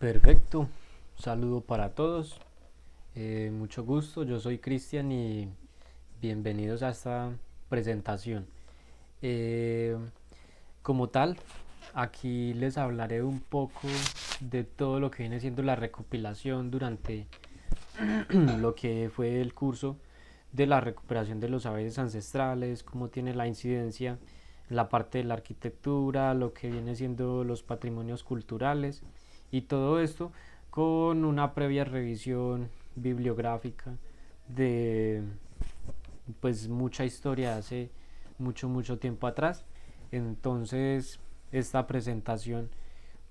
Perfecto, saludo para todos, mucho gusto, yo soy Cristian y bienvenidos a esta presentación. Eh, Como tal, aquí les hablaré un poco de todo lo que viene siendo la recopilación durante lo que fue el curso de la recuperación de los saberes ancestrales, cómo tiene la incidencia en la parte de la arquitectura, lo que viene siendo los patrimonios culturales y todo esto con una previa revisión bibliográfica de pues mucha historia hace mucho tiempo atrás. Entonces, esta presentación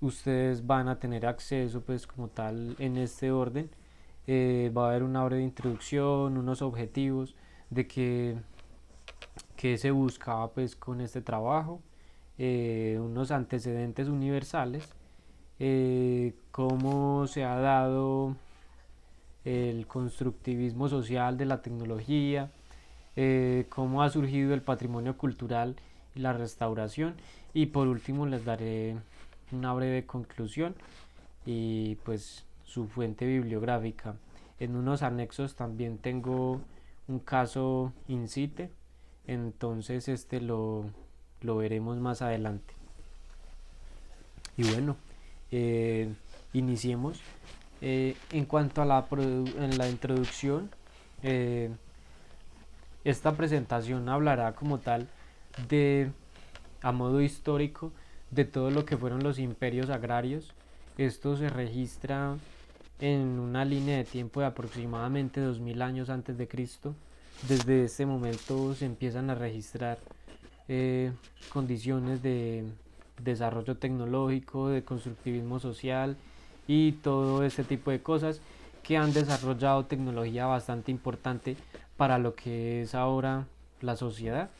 ustedes van a tener acceso pues como tal en este orden. Va a haber una breve introducción, unos objetivos de que se buscaba pues con este trabajo, unos antecedentes universales, cómo se ha dado el constructivismo social de la tecnología, cómo ha surgido el patrimonio cultural y la restauración, y por último les daré una breve conclusión y pues su fuente bibliográfica. En unos anexos también tengo un caso incite, entonces lo veremos más adelante. Y bueno, eh, iniciemos. En cuanto a en la introducción, eh, esta presentación hablará como tal de, a modo histórico, de todo lo que fueron los imperios agrarios. Esto se registra en una línea de tiempo de aproximadamente 2000 años antes de Cristo. Desde este momento se empiezan a registrar condiciones de desarrollo tecnológico, de constructivismo social y todo ese tipo de cosas que han desarrollado tecnología bastante importante para lo que es ahora la sociedad.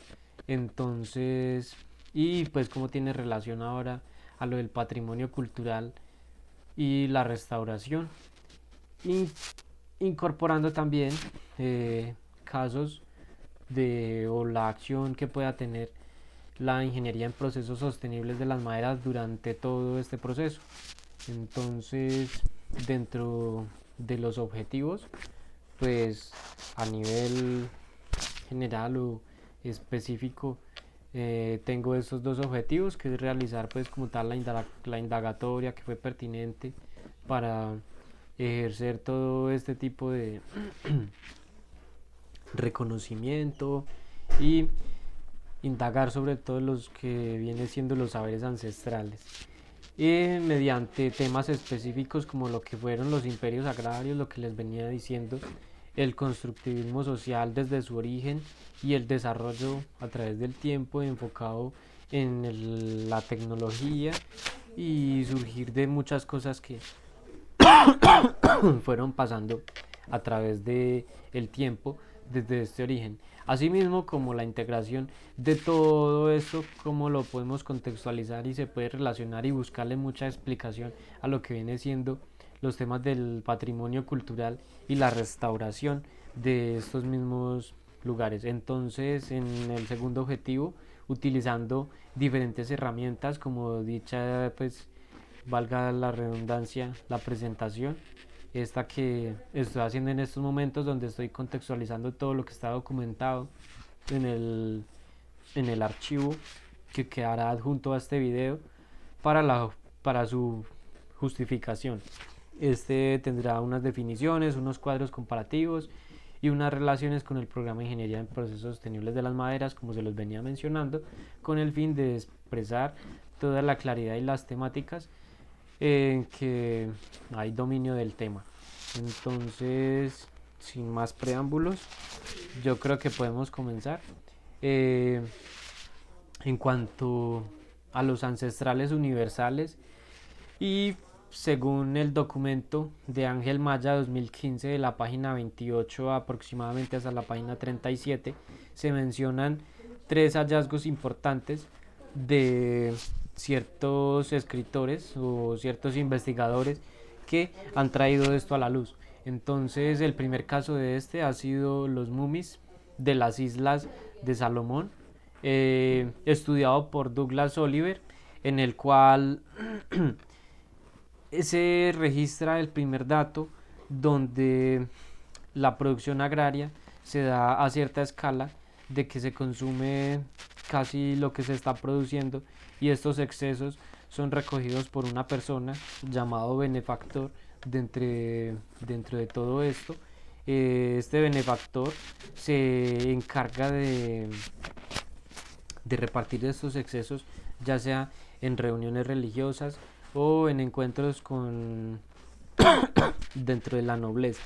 Entonces, y pues cómo tiene relación ahora a lo del patrimonio cultural y la restauración, y incorporando también casos de o la acción que pueda tener la ingeniería en procesos sostenibles de las maderas durante todo este proceso. Entonces, dentro de los objetivos, pues a nivel general o específico, tengo estos dos objetivos, que es realizar pues como tal la indagatoria que fue pertinente para ejercer todo este tipo de reconocimiento y indagar sobre todo los que vienen siendo los saberes ancestrales, y mediante temas específicos como lo que fueron los imperios agrarios, lo que les venía diciendo, el constructivismo social desde su origen y el desarrollo a través del tiempo enfocado en la tecnología y surgir de muchas cosas que fueron pasando a través de el tiempo desde este origen. Asimismo, como la integración de todo esto, cómo lo podemos contextualizar y se puede relacionar y buscarle mucha explicación a lo que viene siendo los temas del patrimonio cultural y la restauración de estos mismos lugares. Entonces, en el segundo objetivo, utilizando diferentes herramientas, como dicha, pues valga la redundancia, la presentación, esta que estoy haciendo en estos momentos, donde estoy contextualizando todo lo que está documentado en en el archivo que quedará adjunto a este video para, para su justificación. Este tendrá unas definiciones, unos cuadros comparativos y unas relaciones con el programa de Ingeniería en Procesos Sostenibles de las Maderas, como se los venía mencionando, con el fin de expresar toda la claridad y las temáticas en que hay dominio del tema. Entonces, sin más preámbulos, yo creo que podemos comenzar. Eh, en cuanto a los ancestrales universales, y según el documento de Ángel Maya 2015, de la página 28 aproximadamente hasta la página 37, se mencionan tres hallazgos importantes de ciertos escritores o ciertos investigadores que han traído esto a la luz. Entonces, el primer caso de este ha sido los mumis de las islas de Salomón, estudiado por Douglas Oliver, en el cual se registra el primer dato donde la producción agraria se da a cierta escala de que se consume casi lo que se está produciendo y estos excesos son recogidos por una persona llamado benefactor dentro de todo esto. Este benefactor se encarga de repartir estos excesos, ya sea en reuniones religiosas o en encuentros con dentro de la nobleza.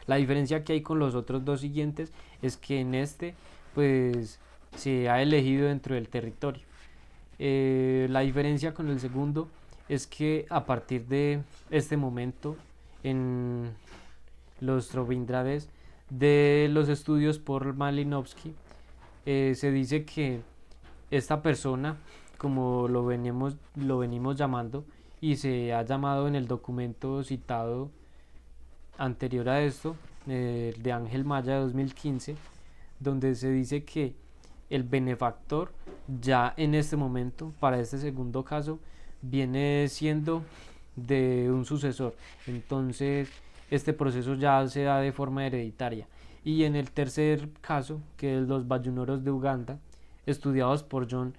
La diferencia que hay con los otros dos siguientes es que en este pues se ha elegido dentro del territorio. La diferencia con el segundo es que a partir de este momento en los Trovindades de los estudios por Malinowski se dice que esta persona, como lo venimos llamando y se ha llamado en el documento citado anterior a esto, de Ángel Maya de 2015, donde se dice que el benefactor ya en este momento, para este segundo caso, viene siendo de un sucesor. Entonces, este proceso ya se da de forma hereditaria. Y en el tercer caso, que es los bayunoros de Uganda, estudiados por John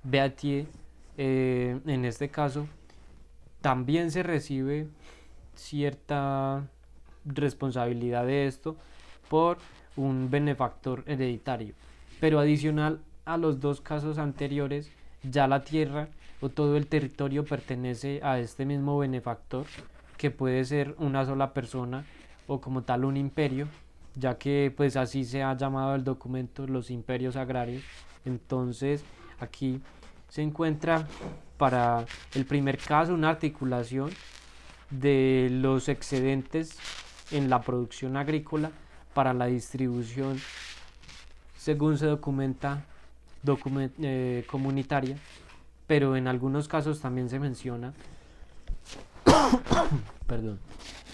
Beattie, en este caso, también se recibe cierta responsabilidad de esto por un benefactor hereditario. Pero adicional a los dos casos anteriores, ya la tierra o todo el territorio pertenece a este mismo benefactor, que puede ser una sola persona o como tal un imperio, ya que pues así se ha llamado el documento, los imperios agrarios. Entonces aquí se encuentra para el primer caso una articulación de los excedentes en la producción agrícola para la distribución, según se documenta, comunitaria, pero en algunos casos también se menciona, perdón,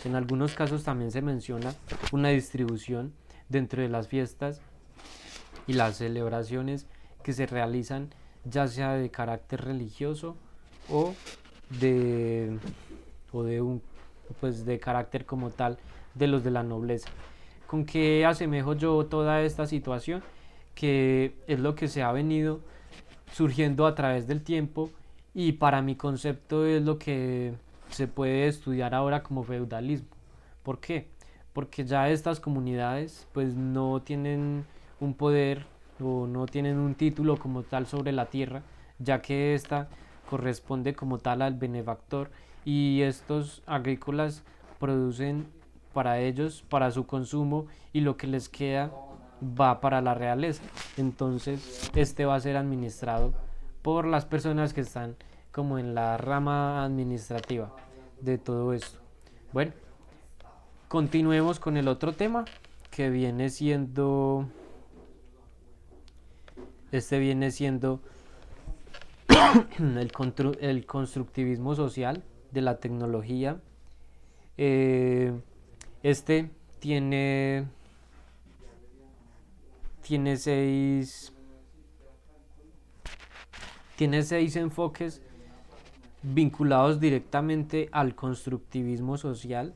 en algunos casos también se menciona una distribución dentro de las fiestas y las celebraciones que se realizan, ya sea de carácter religioso o de un pues de carácter como tal de los de la nobleza. ¿Con qué asemejo yo toda esta situación? Que es lo que se ha venido surgiendo a través del tiempo y para mi concepto es lo que se puede estudiar ahora como feudalismo. ¿Por qué? Porque ya estas comunidades pues no tienen un poder o no tienen un título como tal sobre la tierra, ya que esta corresponde como tal al benefactor y estos agrícolas producen para ellos, para su consumo y lo que les queda va para la realeza. Entonces este va a ser administrado por las personas que están como en la rama administrativa de todo esto. Bueno, continuemos con el otro tema que viene siendo el constructivismo social de la tecnología. Eh, este tiene, tiene seis, tiene seis enfoques vinculados directamente al constructivismo social,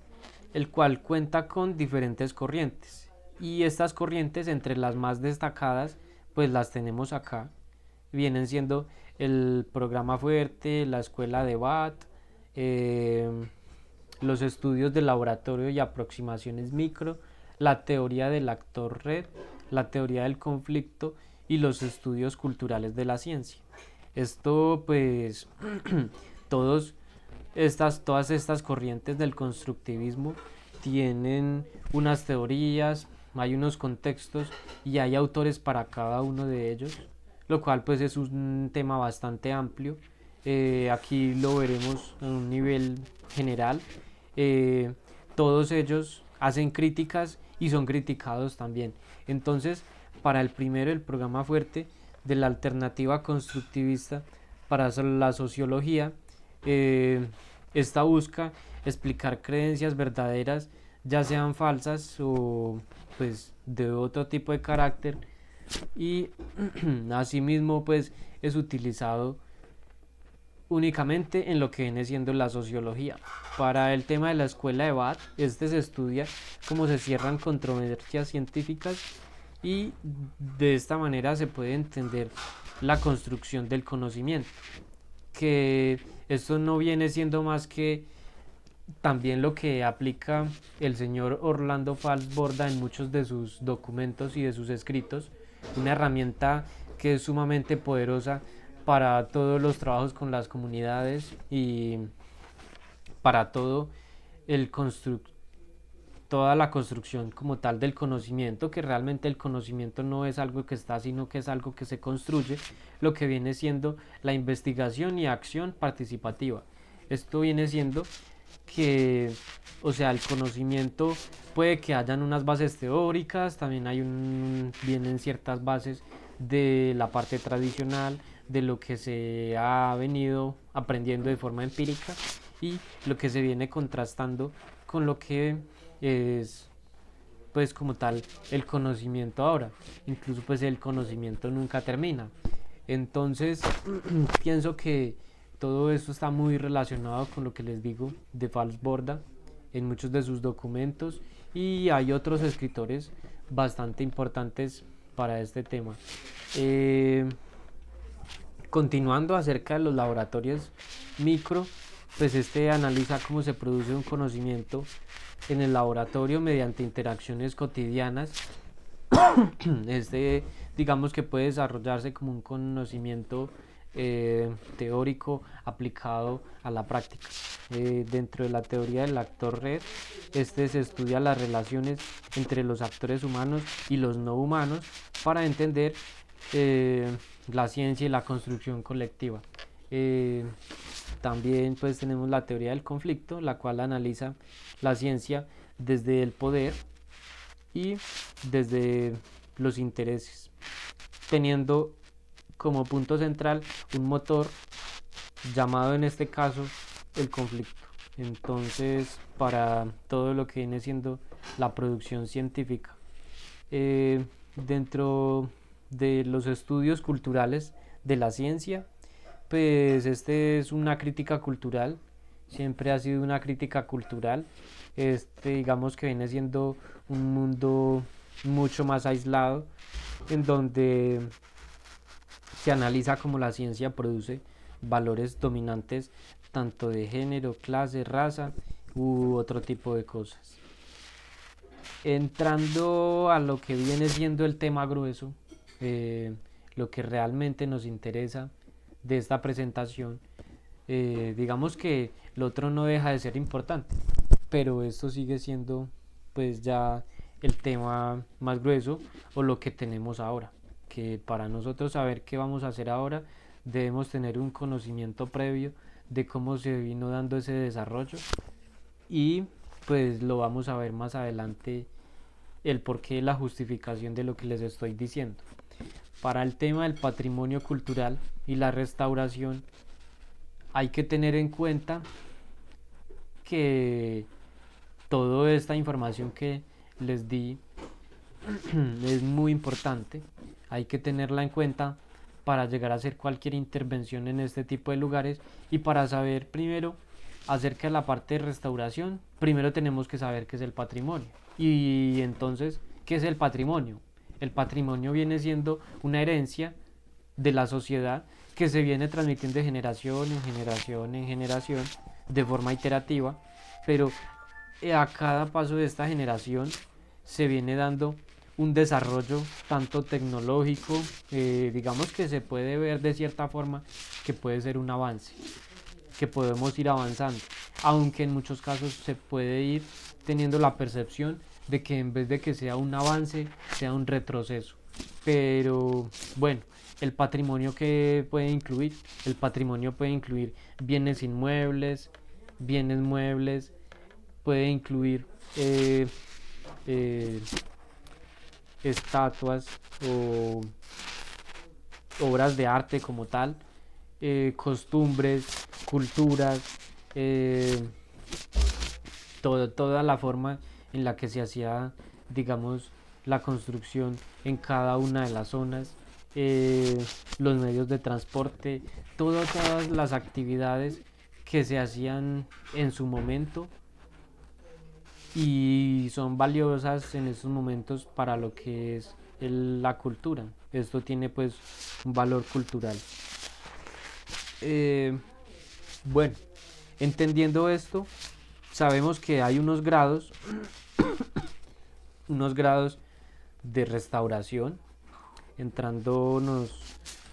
el cual cuenta con diferentes corrientes. Y estas corrientes, entre las más destacadas, pues las tenemos acá. Vienen siendo el programa fuerte, la escuela de Watt, los estudios de laboratorio y aproximaciones micro, la teoría del actor red, la teoría del conflicto y los estudios culturales de la ciencia. Esto pues todas estas corrientes del constructivismo tienen unas teorías, hay unos contextos y hay autores para cada uno de ellos, lo cual pues es un tema bastante amplio. Aquí lo veremos en un nivel general. Todos ellos hacen críticas y son criticados también. Entonces, para el primero, el programa fuerte de la alternativa constructivista para la sociología, esta busca explicar creencias verdaderas, ya sean falsas o pues de otro tipo de carácter, y asimismo pues es utilizado únicamente en lo que viene siendo la sociología. Para el tema de la escuela de Bath, se estudia cómo se cierran controversias científicas y de esta manera se puede entender la construcción del conocimiento, que esto no viene siendo más que también lo que aplica el señor Orlando Falsborda en muchos de sus documentos y de sus escritos, una herramienta que es sumamente poderosa para todos los trabajos con las comunidades y para todo el toda la construcción como tal del conocimiento, que realmente el conocimiento no es algo que está, sino que es algo que se construye, lo que viene siendo la investigación y acción participativa. Esto viene siendo que, o sea, el conocimiento puede que hayan unas bases teóricas, también vienen ciertas bases de la parte tradicional, de lo que se ha venido aprendiendo de forma empírica y lo que se viene contrastando con lo que es pues como tal el conocimiento ahora. Incluso pues el conocimiento nunca termina. Entonces pienso que todo esto está muy relacionado con lo que les digo de Falsborda en muchos de sus documentos, y hay otros escritores bastante importantes para este tema. Continuando acerca de los laboratorios micro, pues analiza cómo se produce un conocimiento en el laboratorio mediante interacciones cotidianas. Digamos que puede desarrollarse como un conocimiento teórico aplicado a la práctica. Dentro de la teoría del actor red, se estudia las relaciones entre los actores humanos y los no humanos para entender la ciencia y la construcción colectiva. También pues tenemos la teoría del conflicto, la cual analiza la ciencia desde el poder y desde los intereses, teniendo como punto central un motor llamado en este caso el conflicto. Entonces, para todo lo que viene siendo la producción científica, dentro de los estudios culturales de la ciencia, pues es una crítica cultural, siempre ha sido una crítica cultural. Digamos que viene siendo un mundo mucho más aislado, en donde se analiza cómo la ciencia produce valores dominantes tanto de género, clase, raza u otro tipo de cosas. Entrando a lo que viene siendo el tema grueso, lo que realmente nos interesa de esta presentación, digamos que lo otro no deja de ser importante, pero esto sigue siendo pues ya el tema más grueso o lo que tenemos ahora, que para nosotros saber qué vamos a hacer ahora debemos tener un conocimiento previo de cómo se vino dando ese desarrollo, y pues lo vamos a ver más adelante el porqué, la justificación de lo que les estoy diciendo. Para el tema del patrimonio cultural y la restauración, hay que tener en cuenta que toda esta información que les di es muy importante, hay que tenerla en cuenta para llegar a hacer cualquier intervención en este tipo de lugares. Y para saber primero acerca de la parte de restauración, primero tenemos que saber qué es el patrimonio. Y entonces, ¿qué es el patrimonio? El patrimonio viene siendo una herencia de la sociedad que se viene transmitiendo de generación en generación en generación de forma iterativa, pero a cada paso de esta generación se viene dando un desarrollo tanto tecnológico, digamos que se puede ver de cierta forma que puede ser un avance, que podemos ir avanzando, aunque en muchos casos se puede ir teniendo la percepción de que en vez de que sea un avance, sea un retroceso. Pero bueno, el patrimonio que puede incluir, el patrimonio puede incluir bienes inmuebles, bienes muebles, puede incluir estatuas o obras de arte como tal, costumbres, culturas, toda la forma en la que se hacía, digamos, la construcción en cada una de las zonas, eh, los medios de transporte, todas las actividades que se hacían en su momento y son valiosas en estos momentos para lo que es la cultura. Esto tiene pues un valor cultural. Eh, bueno, entendiendo esto, sabemos que hay unos grados de restauración, entrándonos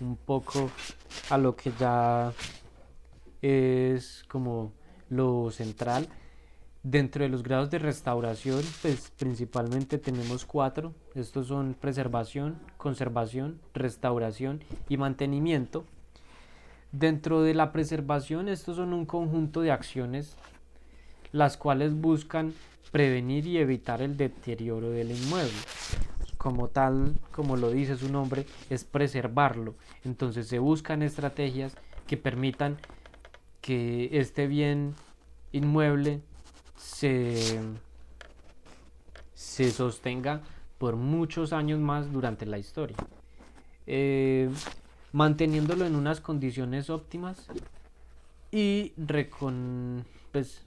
un poco a lo que ya es como lo central. Dentro de los grados de restauración, pues principalmente tenemos cuatro. Estos son preservación, conservación, restauración y mantenimiento. Dentro de la preservación, estos son un conjunto de acciones las cuales buscan prevenir y evitar el deterioro del inmueble. Como tal, como lo dice su nombre, es preservarlo. Entonces se buscan estrategias que permitan que este bien inmueble se, se sostenga por muchos años más durante la historia, eh, manteniéndolo en unas condiciones óptimas y pues,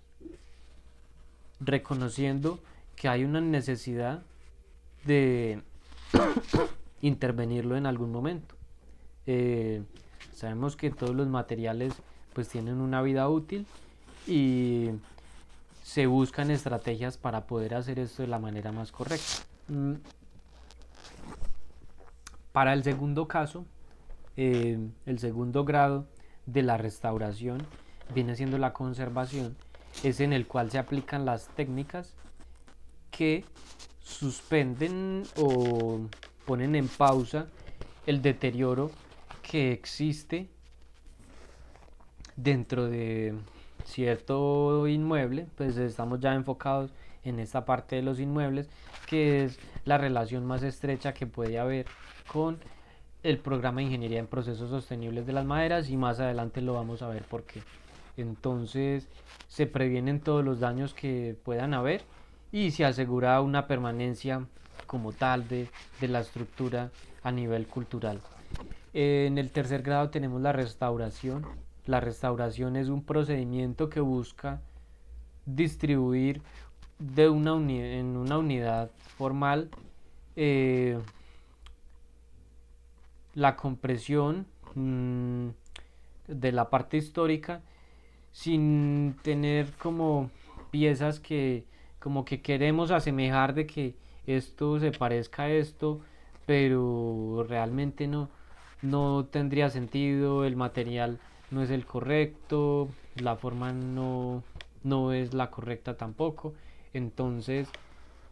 reconociendo que hay una necesidad de intervenirlo en algún momento. Eh, Sabemos que todos los materiales pues tienen una vida útil y se buscan estrategias para poder hacer esto de la manera más correcta. Para el segundo caso, el segundo grado de la restauración viene siendo la conservación, es en el cual se aplican las técnicas que suspenden o ponen en pausa el deterioro que existe dentro de cierto inmueble. Pues estamos ya enfocados en esta parte de los inmuebles, que es la relación más estrecha que puede haber con el programa de ingeniería en procesos sostenibles de las maderas, y más adelante lo vamos a ver por qué. Entonces se previenen todos los daños que puedan haber y se asegura una permanencia como tal de la estructura a nivel cultural. En el tercer grado tenemos la restauración. La restauración es un procedimiento que busca distribuir en una unidad formal eh, la compresión de la parte histórica sin tener como piezas que como que queremos asemejar de que esto se parezca a esto, pero realmente no tendría sentido, el material no es el correcto, la forma no es la correcta tampoco. Entonces,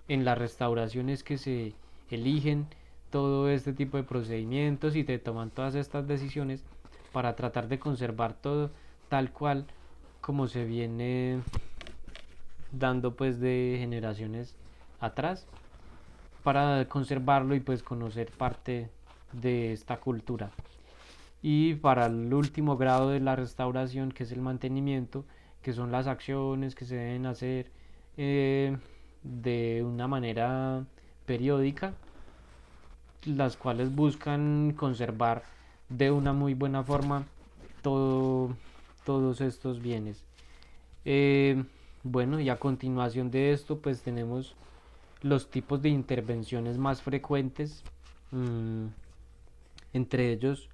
en las restauraciones que se eligen todo este tipo de procedimientos y te toman todas estas decisiones para tratar de conservar todo tal cual como se viene dando pues de generaciones atrás, para conservarlo y pues conocer parte de esta cultura. Y para el último grado de la restauración, que es el mantenimiento, que son las acciones que se deben hacer de una manera periódica, las cuales buscan conservar de una muy buena forma todo, todos estos bienes. Eh, bueno, y a continuación de esto, pues tenemos los tipos de intervenciones más frecuentes. mm, Entre ellos,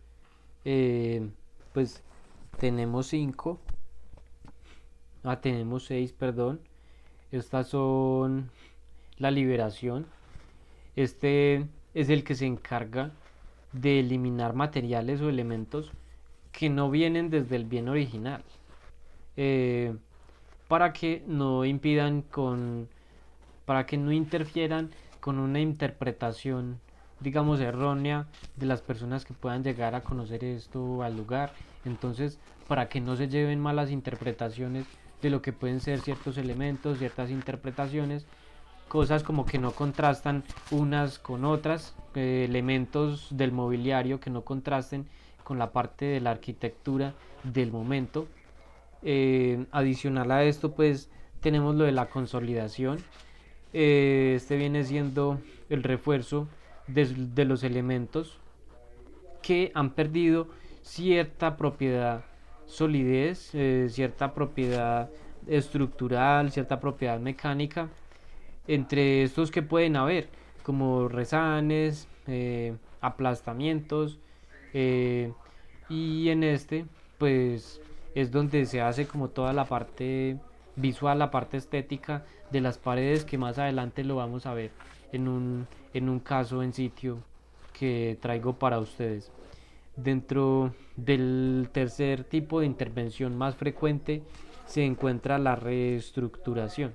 pues tenemos tenemos seis, perdón. Estas son la liberación. Este es el que se encarga de eliminar materiales o elementos que no vienen desde el bien original, eh, para que no impidan para que no interfieran con una interpretación, digamos, errónea de las personas que puedan llegar a conocer esto al lugar. Entonces, para que no se lleven malas interpretaciones de lo que pueden ser ciertos elementos, ciertas interpretaciones, cosas como que no contrastan unas con otras, elementos del mobiliario que no contrasten con la parte de la arquitectura del momento. Adicional a esto, pues tenemos lo de la consolidación. Este viene siendo el refuerzo de los elementos que han perdido cierta propiedad solidez, cierta propiedad estructural, cierta propiedad mecánica, entre estos que pueden haber, como rezanes, aplastamientos, eh, y en este, pues es donde se hace como toda la parte visual, la parte estética de las paredes, que más adelante lo vamos a ver en un caso en sitio que traigo para ustedes. Dentro del tercer tipo de intervención más frecuente se encuentra la reestructuración.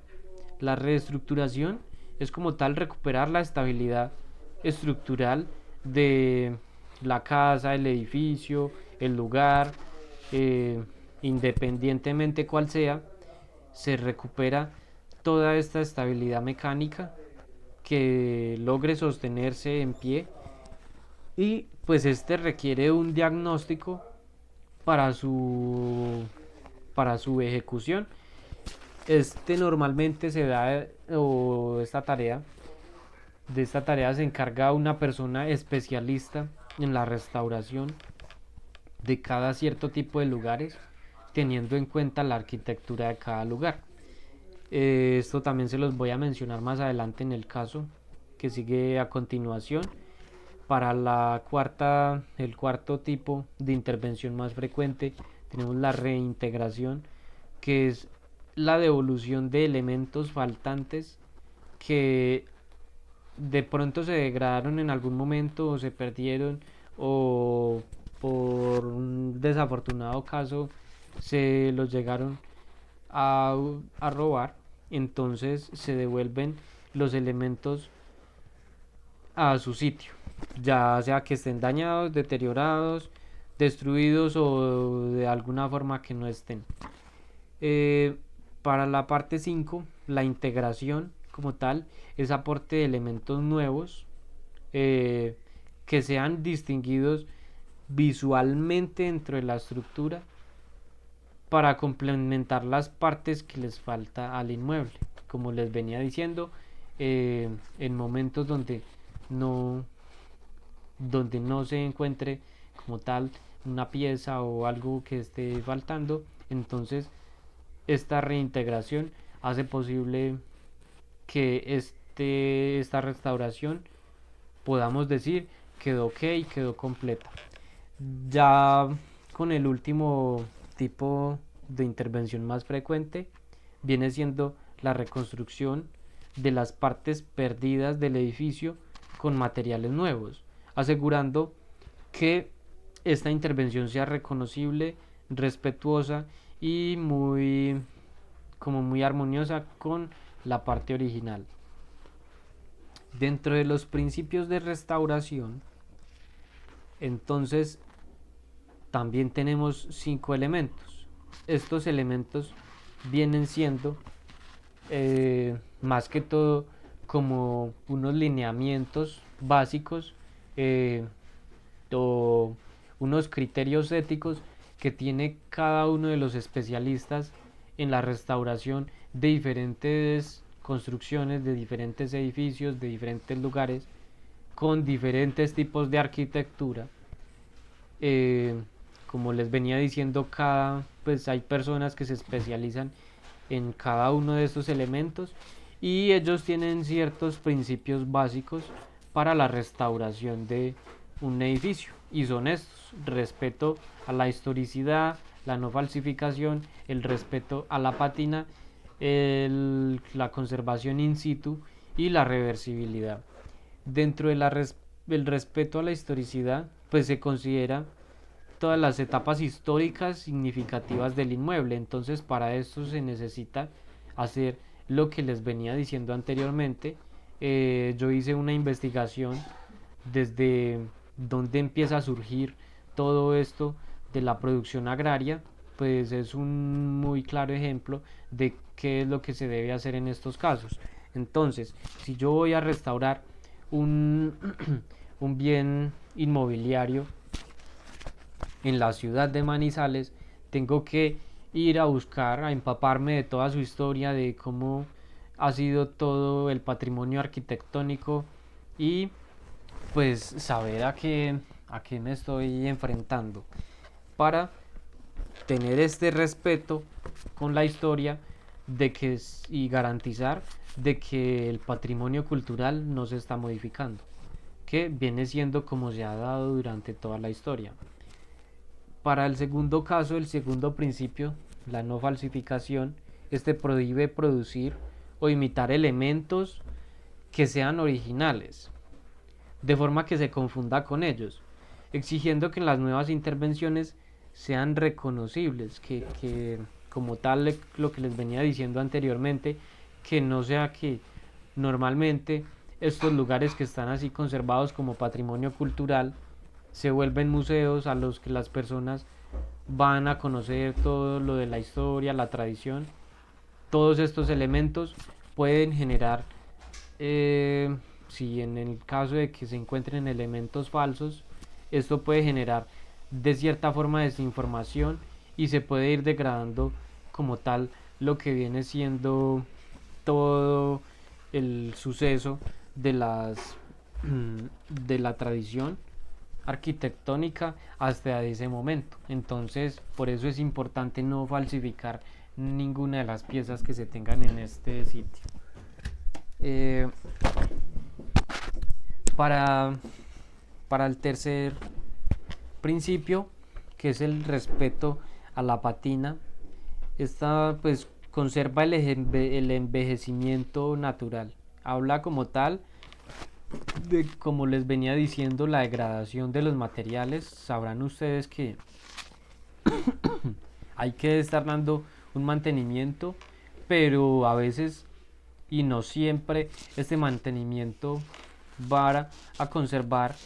La reestructuración es como tal recuperar la estabilidad estructural de la casa, el edificio, el lugar, eh, independientemente cuál sea, se recupera toda esta estabilidad mecánica que logre sostenerse en pie, y pues este requiere un diagnóstico para para su ejecución. Este normalmente se da, o de esta tarea se encarga una persona especialista en la restauración de cada cierto tipo de lugares, teniendo en cuenta la arquitectura de cada lugar. Esto también se los voy a mencionar más adelante en el caso que sigue a continuación. Para el cuarto tipo de intervención más frecuente, tenemos la reintegración, que es la devolución de elementos faltantes que de pronto se degradaron en algún momento o se perdieron, o por un desafortunado caso se los llegaron a robar. Entonces se devuelven los elementos a su sitio, ya sea que estén dañados, deteriorados, destruidos o de alguna forma que no estén. Eh, para la parte 5, la integración como tal es aporte de elementos nuevos, eh, que sean distinguidos visualmente dentro de la estructura para complementar las partes que les falta al inmueble. Como les venía diciendo, en momentos no, donde no se encuentre como tal una pieza o algo que esté faltando, entonces esta reintegración hace posible que esta restauración podamos decir quedó ok, quedó completa. Ya con el último tipo de intervención más frecuente viene siendo la reconstrucción de las partes perdidas del edificio con materiales nuevos, asegurando que esta intervención sea reconocible, respetuosa y muy armoniosa con la parte original. Dentro de los principios de restauración, entonces también tenemos 5 elementos. Estos elementos vienen siendo más que todo como unos lineamientos básicos, eh, o unos criterios éticos que tiene cada uno de los especialistas en la restauración de diferentes construcciones, de diferentes edificios, de diferentes lugares, con diferentes tipos de arquitectura. Eh, como les venía diciendo, pues hay personas que se especializan en cada uno de estos elementos, y ellos tienen ciertos principios básicos para la restauración de un edificio, y son estos: respeto a la historicidad, la no falsificación, el respeto a la pátina, la conservación in situ y la reversibilidad. Dentro del respeto a la historicidad, pues se considera todas las etapas históricas significativas del inmueble. Entonces, para esto se necesita hacer lo que les venía diciendo anteriormente. Yo hice una investigación desde dónde empieza a surgir todo esto de la producción agraria. Pues es un muy claro ejemplo de qué es lo que se debe hacer en estos casos. Entonces, si yo voy a restaurar un, un bien inmobiliario en la ciudad de Manizales, tengo que ir a buscar, a empaparme de toda su historia, de cómo ha sido todo el patrimonio arquitectónico, y pues saber a qué me estoy enfrentando, para tener este respeto con la historia y garantizar de que el patrimonio cultural no se está modificando, que viene siendo como se ha dado durante toda la historia. Para el segundo caso, el segundo principio, la no falsificación, este prohíbe producir o imitar elementos que sean originales, de forma que se confunda con ellos, exigiendo que las nuevas intervenciones sean reconocibles, que como tal lo que les venía diciendo anteriormente, que no sea que normalmente estos lugares que están así conservados como patrimonio cultural se vuelven museos a los que las personas van a conocer todo lo de la historia, la tradición. Todos estos elementos pueden generar, si en el caso de que se encuentren elementos falsos, esto puede generar de cierta forma desinformación y se puede ir degradando como tal lo que viene siendo todo el suceso de de la tradición arquitectónica hasta ese momento. Entonces, por eso es importante no falsificar ninguna de las piezas que se tengan en este sitio. Eh, para, para el tercer principio, que es el respeto a la patina, esta pues conserva el envejecimiento natural. Habla como tal de, como les venía diciendo, la degradación de los materiales. Sabrán ustedes que hay que estar dando un mantenimiento, pero a veces y no siempre este mantenimiento va a conservar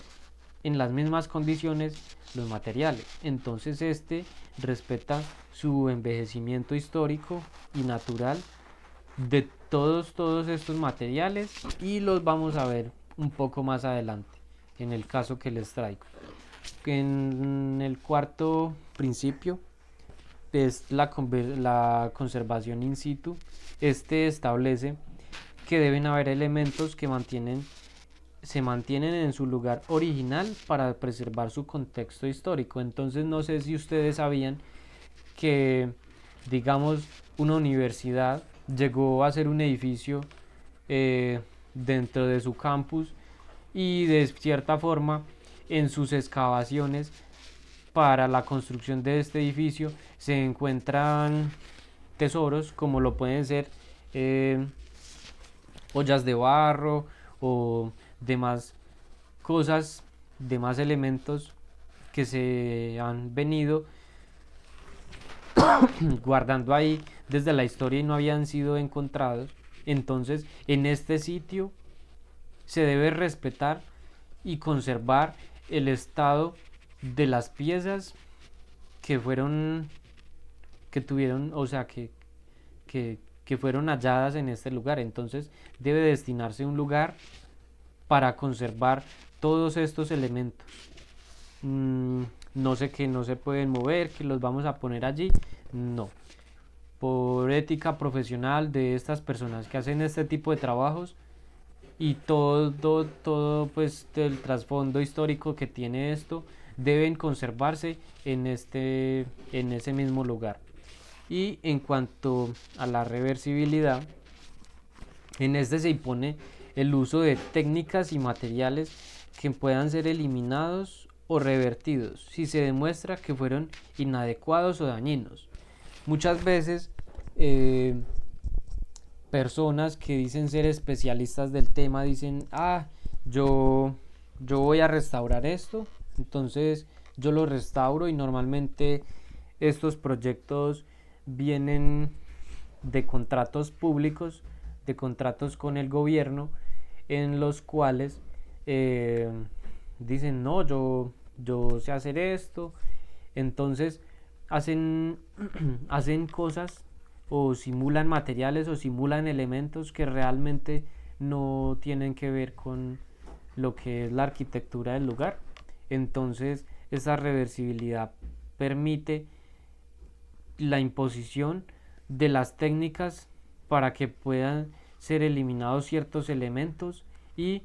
en las mismas condiciones los materiales. Entonces este respeta su envejecimiento histórico y natural de todos estos materiales, y los vamos a ver un poco más adelante en el caso que les traigo. En el cuarto principio es la conservación in situ. Este establece que deben haber elementos que se mantienen en su lugar original para preservar su contexto histórico. Entonces no sé si ustedes sabían que, digamos, una universidad llegó a ser un edificio dentro de su campus, y de cierta forma en sus excavaciones para la construcción de este edificio se encuentran tesoros como lo pueden ser eh, ollas de barro o demás cosas, demás elementos que se han venido guardando ahí desde la historia y no habían sido encontrados. Entonces, en este sitio se debe respetar y conservar el estado de las piezas que fueron, que tuvieron, o sea, que fueron halladas en este lugar. Entonces, debe destinarse un lugar para conservar todos estos elementos. No sé, que no se pueden mover, que los vamos a poner allí. No. Por ética profesional de estas personas que hacen este tipo de trabajos y todo pues el trasfondo histórico que tiene esto, deben conservarse en ese mismo lugar. Y en cuanto a la reversibilidad, en este se impone el uso de técnicas y materiales que puedan ser eliminados o revertidos si se demuestra que fueron inadecuados o dañinos. Muchas veces personas que dicen ser especialistas del tema dicen, yo voy a restaurar esto, entonces yo lo restauro, y normalmente estos proyectos vienen de contratos públicos, de contratos con el gobierno, en los cuales dicen, no, yo sé hacer esto. Entonces hacen, hacen cosas o simulan materiales o simulan elementos que realmente no tienen que ver con lo que es la arquitectura del lugar. Entonces esa reversibilidad permite la imposición de las técnicas para que puedan ser eliminados ciertos elementos y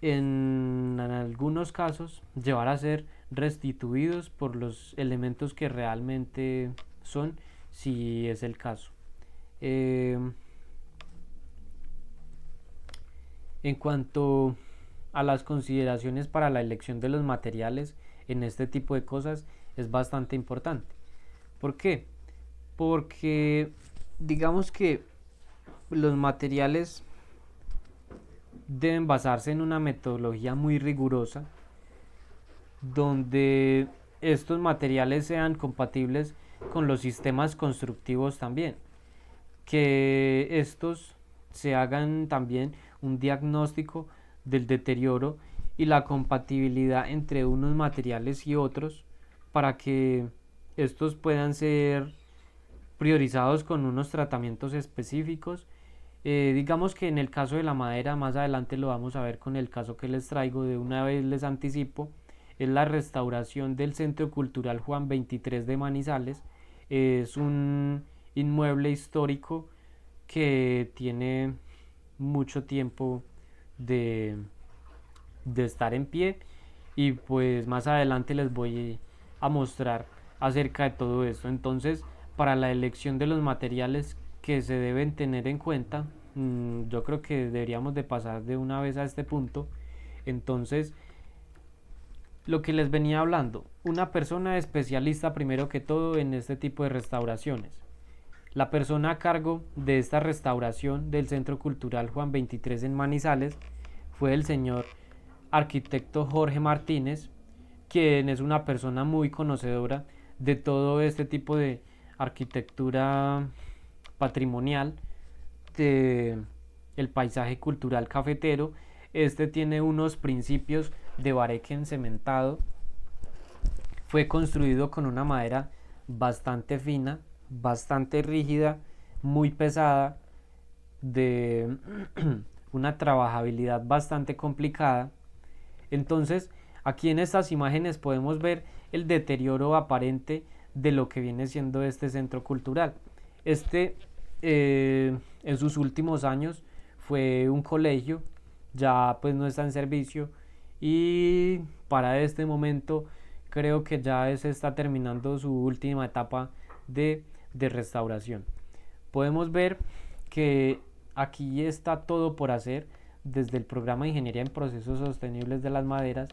en algunos casos llevar a ser restituidos por los elementos que realmente son, si es el caso. Eh, en cuanto a las consideraciones para la elección de los materiales en este tipo de cosas, es bastante importante. ¿Por qué? Porque digamos que los materiales deben basarse en una metodología muy rigurosa donde estos materiales sean compatibles con los sistemas constructivos también, que estos se hagan también un diagnóstico del deterioro y la compatibilidad entre unos materiales y otros para que estos puedan ser priorizados con unos tratamientos específicos. Digamos que en el caso de la madera, más adelante lo vamos a ver con el caso que les traigo, de una vez les anticipo, es la restauración del Centro Cultural Juan 23 de Manizales. Es un inmueble histórico que tiene mucho tiempo de, de estar en pie, y pues más adelante les voy a mostrar acerca de todo esto. Entonces, para la elección de los materiales que se deben tener en cuenta, yo creo que deberíamos de pasar de una vez a este punto. Entonces, lo que les venía hablando, una persona especialista primero que todo en este tipo de restauraciones. La persona a cargo de esta restauración del Centro Cultural Juan 23 en Manizales fue el señor arquitecto Jorge Martínez, quien es una persona muy conocedora de todo este tipo de arquitectura patrimonial, de el paisaje cultural cafetero. Este tiene unos principios de bareque encementado. Fue construido con una madera bastante fina, bastante rígida, muy pesada, de una trabajabilidad bastante complicada. Entonces, aquí en estas imágenes podemos ver el deterioro aparente de lo que viene siendo este centro cultural. Este, en sus últimos años, fue un colegio, ya pues no está en servicio, y para este momento creo que ya se está terminando su última etapa de restauración. Podemos ver que aquí está todo por hacer desde el programa de Ingeniería en Procesos Sostenibles de las Maderas,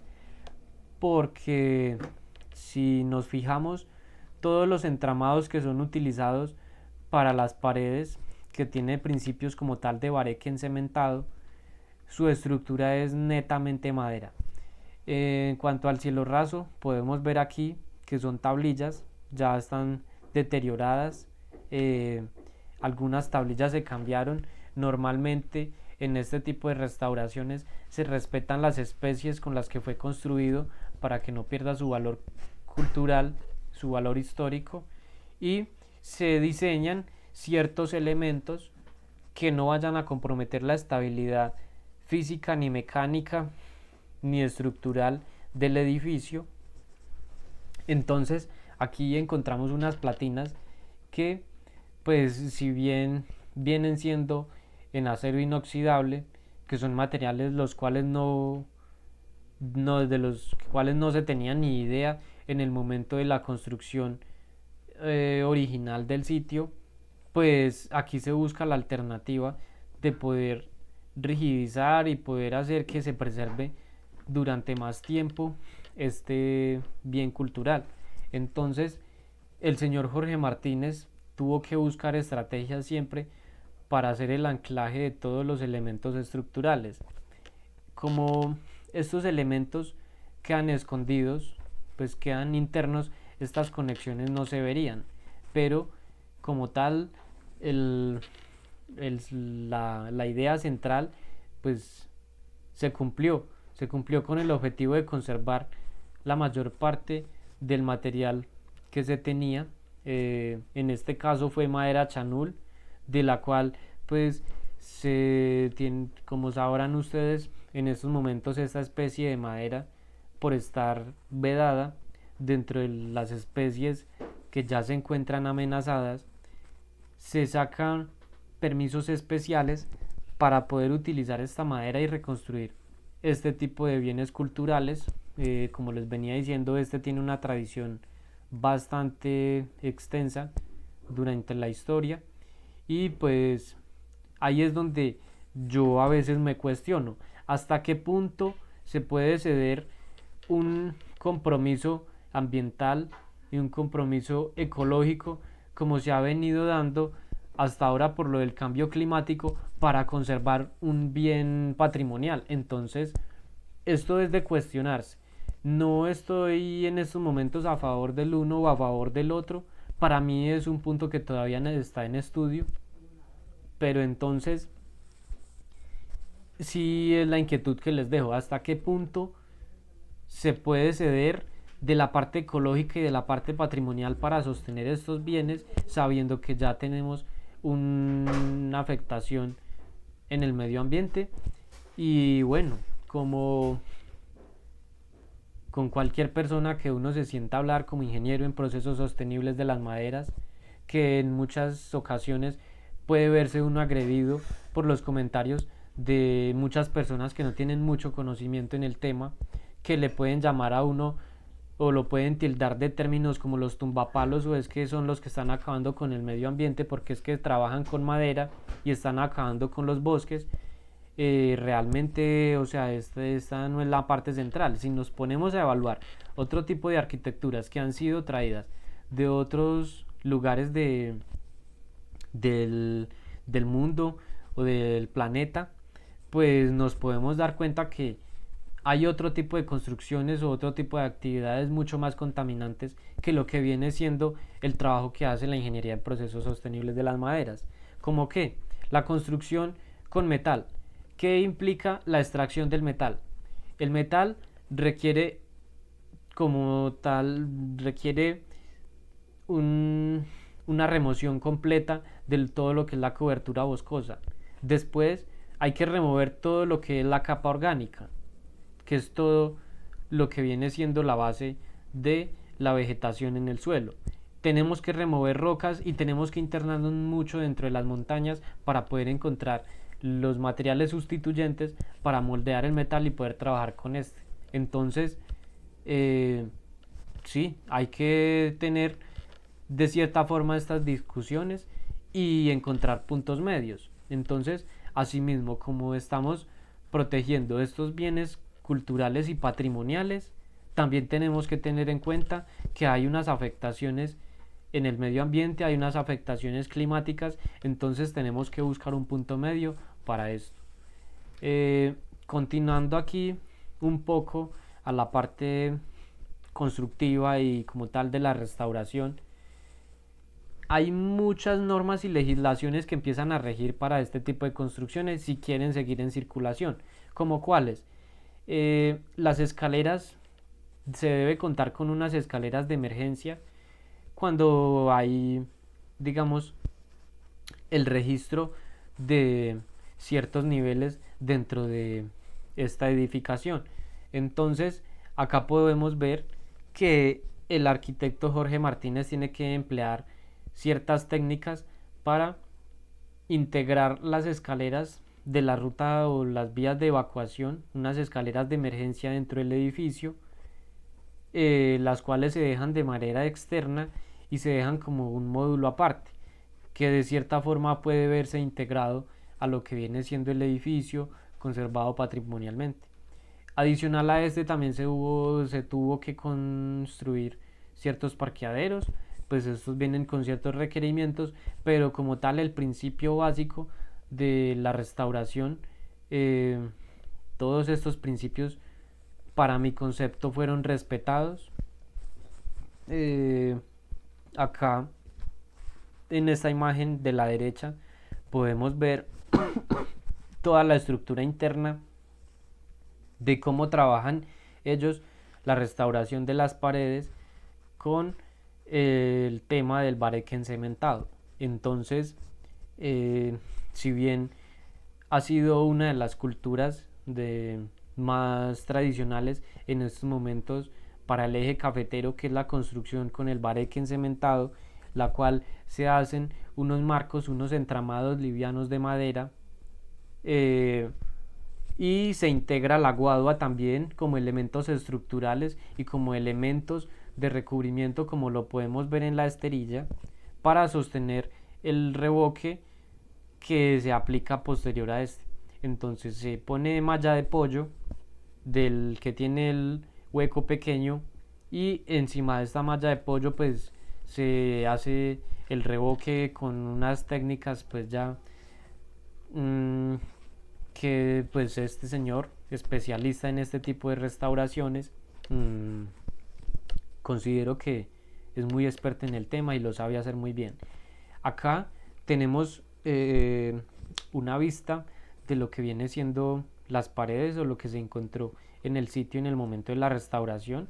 porque si nos fijamos, todos los entramados que son utilizados para las paredes, que tiene principios como tal de bareque encementado, su estructura es netamente madera. En cuanto al cielo raso, podemos ver aquí que son tablillas, ya están deterioradas. Algunas tablillas se cambiaron. Normalmente en este tipo de restauraciones se respetan las especies con las que fue construido para que no pierda su valor cultural, su valor histórico, y se diseñan ciertos elementos que no vayan a comprometer la estabilidad física ni mecánica ni estructural del edificio. Entonces aquí encontramos unas platinas que, pues, si bien vienen siendo en acero inoxidable, que son materiales los cuales de los cuales no se tenía ni idea en el momento de la construcción original del sitio, pues aquí se busca la alternativa de poder rigidizar y poder hacer que se preserve durante más tiempo este bien cultural. Entonces, el señor Jorge Martínez tuvo que buscar estrategias siempre para hacer el anclaje de todos los elementos estructurales. Como estos elementos quedan escondidos, pues quedan internos, estas conexiones no se verían, pero como tal el, la idea central pues se cumplió con el objetivo de conservar la mayor parte del material que se tenía. En este caso fue madera chanul, de la cual pues se tiene, como sabrán ustedes, en estos momentos esta especie de madera, por estar vedada dentro de las especies que ya se encuentran amenazadas, se sacan permisos especiales para poder utilizar esta madera y reconstruir este tipo de bienes culturales. Como les venía diciendo, este tiene una tradición bastante extensa durante la historia, y pues ahí es donde yo a veces me cuestiono hasta qué punto se puede ceder un compromiso ambiental y un compromiso ecológico como se ha venido dando hasta ahora por lo del cambio climático para conservar un bien patrimonial. Entonces, esto es de cuestionarse. No estoy en estos momentos a favor del uno o a favor del otro. Para mí es un punto que todavía está en estudio. Pero entonces, sí es la inquietud que les dejo. ¿Hasta qué punto se puede ceder de la parte ecológica y de la parte patrimonial para sostener estos bienes, sabiendo que ya tenemos una afectación en el medio ambiente? Y bueno, como con cualquier persona que uno se sienta a hablar como ingeniero en procesos sostenibles de las maderas, que en muchas ocasiones puede verse uno agredido por los comentarios de muchas personas que no tienen mucho conocimiento en el tema, que le pueden llamar a uno o lo pueden tildar de términos como los tumbapalos, o es que son los que están acabando con el medio ambiente porque es que trabajan con madera y están acabando con los bosques. Realmente, o sea, esta no es la parte central. Si nos ponemos a evaluar otro tipo de arquitecturas que han sido traídas de otros lugares del, del mundo o del planeta, pues nos podemos dar cuenta que hay otro tipo de construcciones o otro tipo de actividades mucho más contaminantes que lo que viene siendo el trabajo que hace la ingeniería en procesos sostenibles de las maderas. Como que la construcción con metal. ¿Qué implica la extracción del metal? El metal requiere, como tal, requiere un, una remoción completa de todo lo que es la cobertura boscosa. Después hay que remover todo lo que es la capa orgánica, que es todo lo que viene siendo la base de la vegetación en el suelo. Tenemos que remover rocas y tenemos que internarnos mucho dentro de las montañas para poder encontrar los materiales sustituyentes para moldear el metal y poder trabajar con este. Entonces, eh, sí, hay que tener de cierta forma estas discusiones y encontrar puntos medios. Entonces, asimismo, como estamos protegiendo estos bienes culturales y patrimoniales, también tenemos que tener en cuenta que hay unas afectaciones en el medio ambiente, hay unas afectaciones climáticas, entonces tenemos que buscar un punto medio para esto. Continuando aquí un poco a la parte constructiva y como tal de la restauración, hay muchas normas y legislaciones que empiezan a regir para este tipo de construcciones si quieren seguir en circulación. ¿Como cuáles? Las escaleras, se debe contar con unas escaleras de emergencia cuando hay, digamos, el registro de ciertos niveles dentro de esta edificación. Entonces, acá podemos ver que el arquitecto Jorge Martínez tiene que emplear ciertas técnicas para integrar las escaleras de la ruta o las vías de evacuación, unas escaleras de emergencia dentro del edificio, las cuales se dejan de manera externa y se dejan como un módulo aparte, que de cierta forma puede verse integrado a lo que viene siendo el edificio conservado patrimonialmente. Adicional a este también se tuvo que construir ciertos parqueaderos, pues estos vienen con ciertos requerimientos, pero como tal el principio básico de la restauración, eh, todos estos principios para mi concepto fueron respetados. Eh, Acá en esta imagen de la derecha podemos ver toda la estructura interna de cómo trabajan ellos la restauración de las paredes con el tema del bareque encementado. Entonces, si bien ha sido una de las culturas más tradicionales en estos momentos para el eje cafetero, que es la construcción con el bareque encementado, la cual se hacen unos marcos, unos entramados livianos de madera, y se integra la guadua también como elementos estructurales y como elementos de recubrimiento, como lo podemos ver en la esterilla, para sostener el revoque que se aplica posterior a este. Entonces se pone malla de pollo del que tiene el hueco pequeño, y encima de esta malla de pollo pues se hace el revoque con unas técnicas pues ya mmm, que pues este señor especialista en este tipo de restauraciones considero que es muy experto en el tema y lo sabe hacer muy bien. Acá tenemos una vista de lo que viene siendo las paredes o lo que se encontró en el sitio en el momento de la restauración.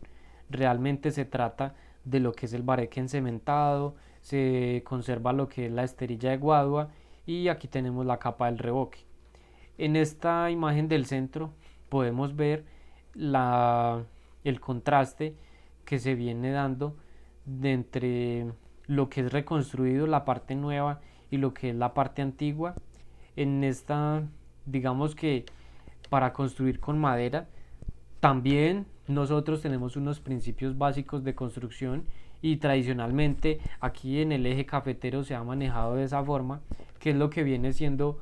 Realmente se trata de lo que es el bareque encementado, se conserva lo que es la esterilla de guadua, y aquí tenemos la capa del revoque. En esta imagen del centro podemos ver el contraste que se viene dando de entre lo que es reconstruido, la parte nueva, y lo que es la parte antigua. En esta, digamos que para construir con madera, también nosotros tenemos unos principios básicos de construcción, y tradicionalmente aquí en el eje cafetero se ha manejado de esa forma, que es lo que viene siendo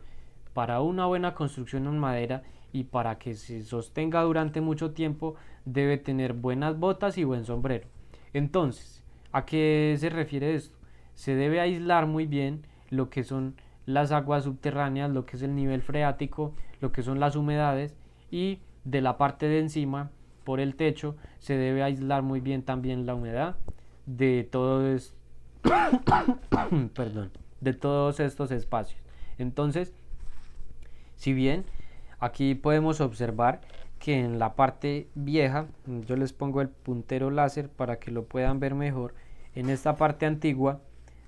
para una buena construcción en madera, y para que se sostenga durante mucho tiempo debe tener buenas botas y buen sombrero. Entonces, ¿a qué se refiere esto? Se debe aislar muy bien lo que son las aguas subterráneas, lo que es el nivel freático, lo que son las humedades, y de la parte de encima, por el techo, se debe aislar muy bien también la humedad de todos perdón, de todos estos espacios. Entonces, si bien aquí podemos observar que en la parte vieja, yo les pongo el puntero láser para que lo puedan ver mejor, en esta parte antigua,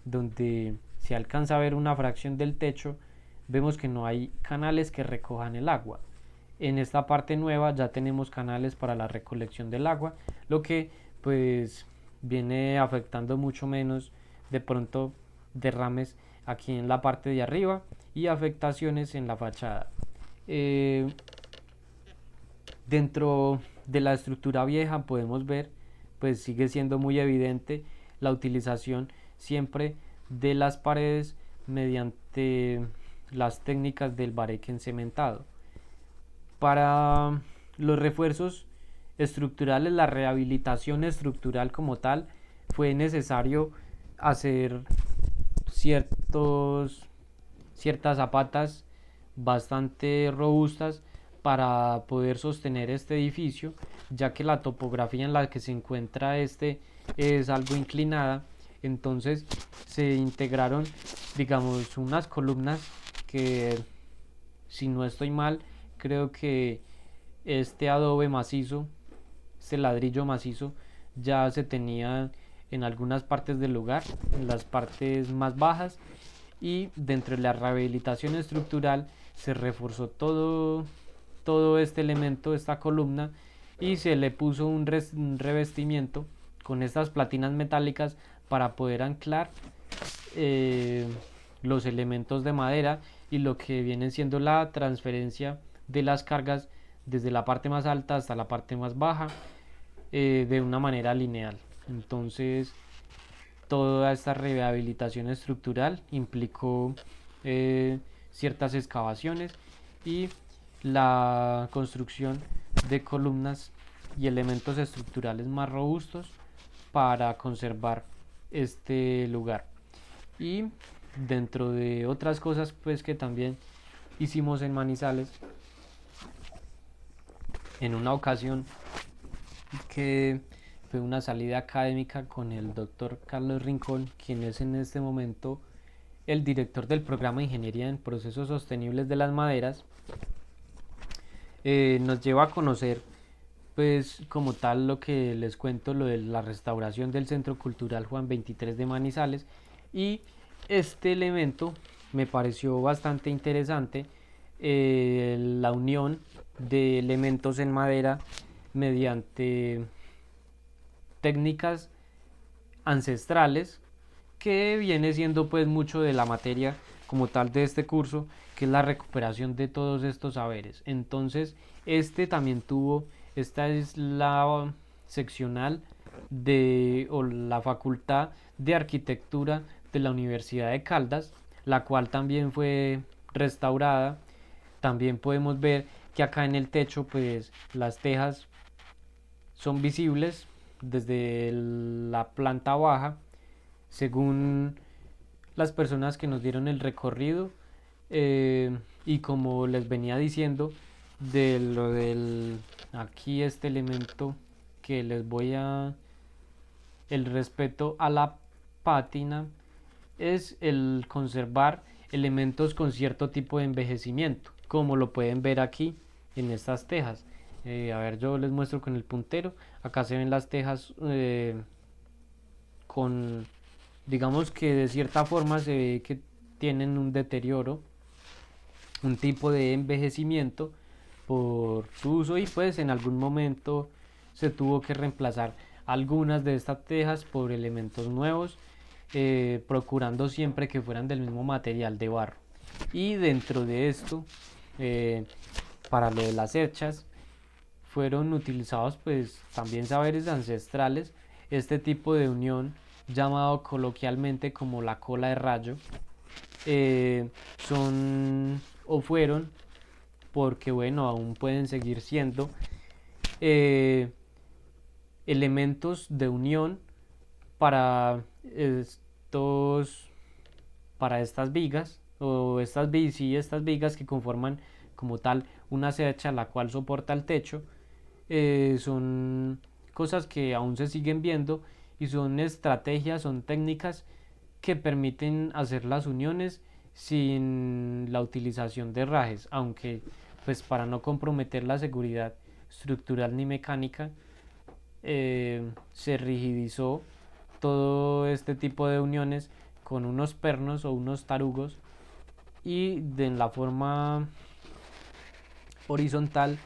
donde se alcanza a ver una fracción del techo, vemos que no hay canales que recojan el agua. En esta parte nueva ya tenemos canales para la recolección del agua, lo que pues viene afectando mucho menos de pronto derrames aquí en la parte de arriba y afectaciones en la fachada. Dentro de la estructura vieja podemos ver, pues sigue siendo muy evidente la utilización siempre de las paredes mediante las técnicas del bareque encementado. Para los refuerzos estructurales, la rehabilitación estructural como tal, fue necesario hacer ciertas zapatas bastante robustas para poder sostener este edificio, ya que la topografía en la que se encuentra este es algo inclinada. Entonces se integraron, digamos, unas columnas que, si no estoy mal, creo que este adobe macizo, este ladrillo macizo, ya se tenía en algunas partes del lugar, en las partes más bajas, y dentro de la rehabilitación estructural se reforzó todo este elemento, esta columna, y se le puso un revestimiento con estas platinas metálicas para poder anclar los elementos de madera y lo que viene siendo la transferencia de las cargas desde la parte más alta hasta la parte más baja, de una manera lineal. Entonces, toda esta rehabilitación estructural implicó ciertas excavaciones y la construcción de columnas y elementos estructurales más robustos para conservar este lugar. Y dentro de otras cosas pues que también hicimos en Manizales, en una ocasión que fue una salida académica con el doctor Carlos Rincón, quien es en este momento el director del programa de Ingeniería en Procesos Sostenibles de las Maderas, nos lleva a conocer pues como tal lo que les cuento, lo de la restauración del Centro Cultural Juan 23 de Manizales, y este elemento me pareció bastante interesante, la unión de elementos en madera mediante técnicas ancestrales, que viene siendo pues mucho de la materia como tal de este curso, que es la recuperación de todos estos saberes. Entonces, esta es la seccional o la facultad de arquitectura de la Universidad de Caldas, la cual también fue restaurada. También podemos ver que acá en el techo, pues las tejas son visibles desde la planta baja, según las personas que nos dieron el recorrido. Y como les venía diciendo, de lo del aquí este elemento que les voy a el respeto a la pátina es el conservar elementos con cierto tipo de envejecimiento, como lo pueden ver aquí en estas tejas. A ver, yo les muestro con el puntero. Acá se ven las tejas con, digamos que de cierta forma se ve que tienen un deterioro, un tipo de envejecimiento por su uso, y pues en algún momento se tuvo que reemplazar algunas de estas tejas por elementos nuevos, procurando siempre que fueran del mismo material de barro. Y dentro de esto, eh, para lo de las hechas, fueron utilizados pues también saberes ancestrales, este tipo de unión llamado coloquialmente como la cola de rayo. Son o fueron, porque bueno, aún pueden seguir siendo eh, elementos de unión para estos para estas vigas o estas vigas que conforman como tal una cercha la cual soporta el techo. Son cosas que aún se siguen viendo y son estrategias, son técnicas que permiten hacer las uniones sin la utilización de rajes, aunque pues para no comprometer la seguridad estructural ni mecánica, se rigidizó todo este tipo de uniones con unos pernos o unos tarugos, y de la forma horizontal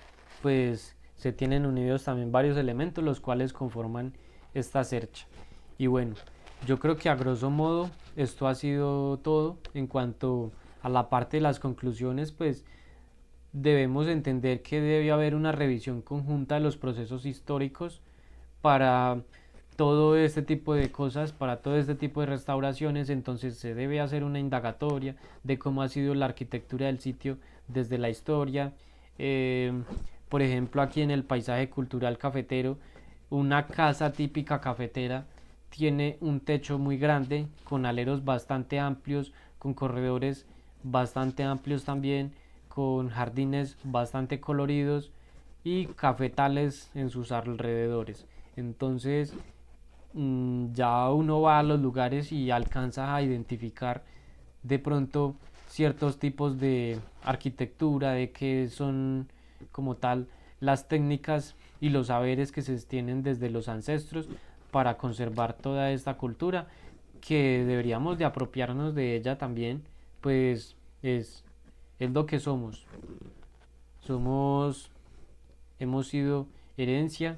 pues se tienen unidos también varios elementos los cuales conforman esta cercha. Y bueno, yo creo que a grosso modo esto ha sido todo en cuanto a la parte de las conclusiones. Pues debemos entender que debe haber una revisión conjunta de los procesos históricos para todo este tipo de cosas, para todo este tipo de restauraciones. Entonces se debe hacer una indagatoria de cómo ha sido la arquitectura del sitio desde la historia. Eh, por ejemplo, aquí en el paisaje cultural cafetero, una casa típica cafetera tiene un techo muy grande, con aleros bastante amplios, con corredores bastante amplios también, con jardines bastante coloridos y cafetales en sus alrededores. Entonces, ya uno va a los lugares y alcanza a identificar de pronto ciertos tipos de arquitectura, de que son como tal las técnicas y los saberes que se tienen desde los ancestros para conservar toda esta cultura, que deberíamos de apropiarnos de ella también. Pues es lo que somos. Somos, hemos sido herencia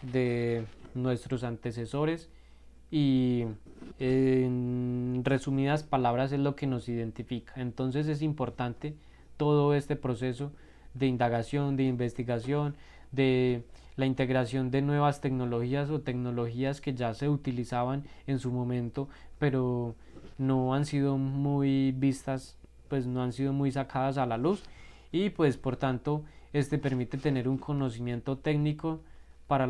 de nuestros antecesores, y en resumidas palabras es lo que nos identifica. Entonces es importante todo este proceso de indagación, de investigación, de la integración de nuevas tecnologías o tecnologías que ya se utilizaban en su momento, pero no han sido muy vistas, pues no han sido muy sacadas a la luz, y pues por tanto este permite tener un conocimiento técnico para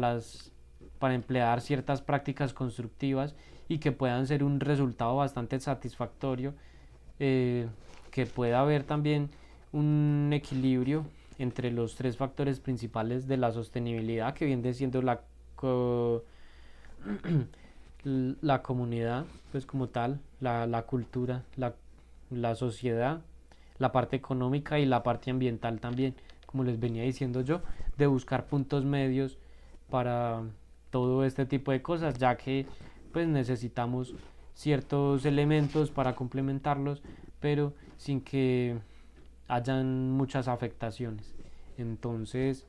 para emplear ciertas prácticas constructivas y que puedan ser un resultado bastante satisfactorio, eh, que pueda haber también un equilibrio entre los tres factores principales de la sostenibilidad, que viene siendo la comunidad, pues como tal, la cultura, la sociedad, la parte económica y la parte ambiental también, como les venía diciendo yo, de buscar puntos medios para todo este tipo de cosas, ya que pues necesitamos ciertos elementos para complementarlos, pero sin que hayan muchas afectaciones. Entonces,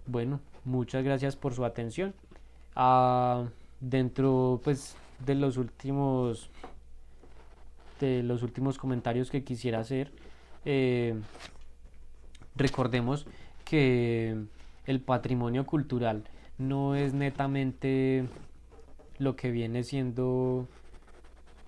bueno, muchas gracias por su atención. Dentro pues de los últimos de los últimos comentarios que quisiera hacer. eh, Recordemos que el patrimonio cultural no es netamente lo que viene siendo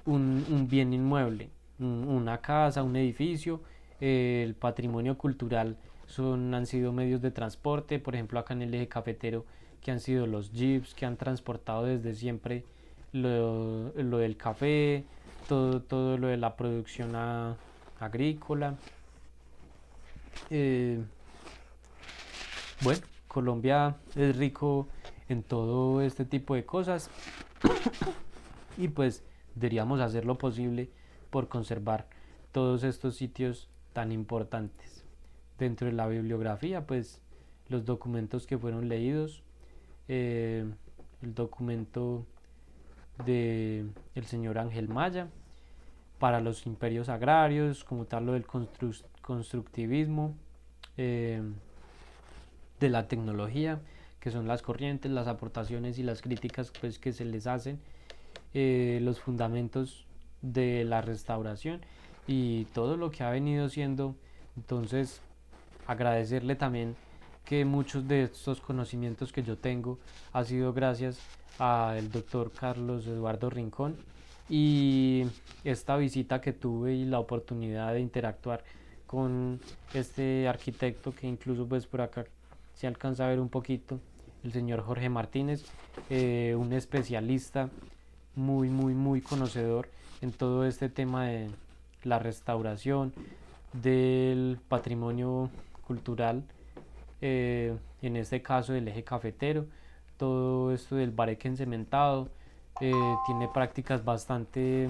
un bien inmueble, una casa, un edificio. El patrimonio cultural han sido medios de transporte, por ejemplo acá en el eje cafetero, que han sido los jeeps que han transportado desde siempre lo del café, todo lo de la producción agrícola. Eh, bueno, Colombia es rico en todo este tipo de cosas y pues deberíamos hacer lo posible por conservar todos estos sitios tan importantes. Dentro de la bibliografía, pues los documentos que fueron leídos, eh, el documento de el señor Ángel Maya para los imperios agrarios, como tal lo del constructivismo, eh, de la tecnología, que son las corrientes, las aportaciones y las críticas pues, que se les hacen, los fundamentos de la restauración y todo lo que ha venido siendo. Entonces, agradecerle también que muchos de estos conocimientos que yo tengo ha sido gracias al doctor Carlos Eduardo Rincón y esta visita que tuve y la oportunidad de interactuar con este arquitecto que incluso pues por acá se alcanza a ver un poquito, el señor Jorge Martínez, un especialista muy conocedor en todo este tema de la restauración del patrimonio cultural, en este caso del eje cafetero, todo esto del bareque encementado, tiene prácticas bastante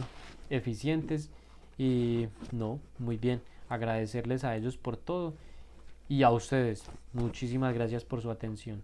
eficientes y no, muy bien, agradecerles a ellos por todo y a ustedes, muchísimas gracias por su atención.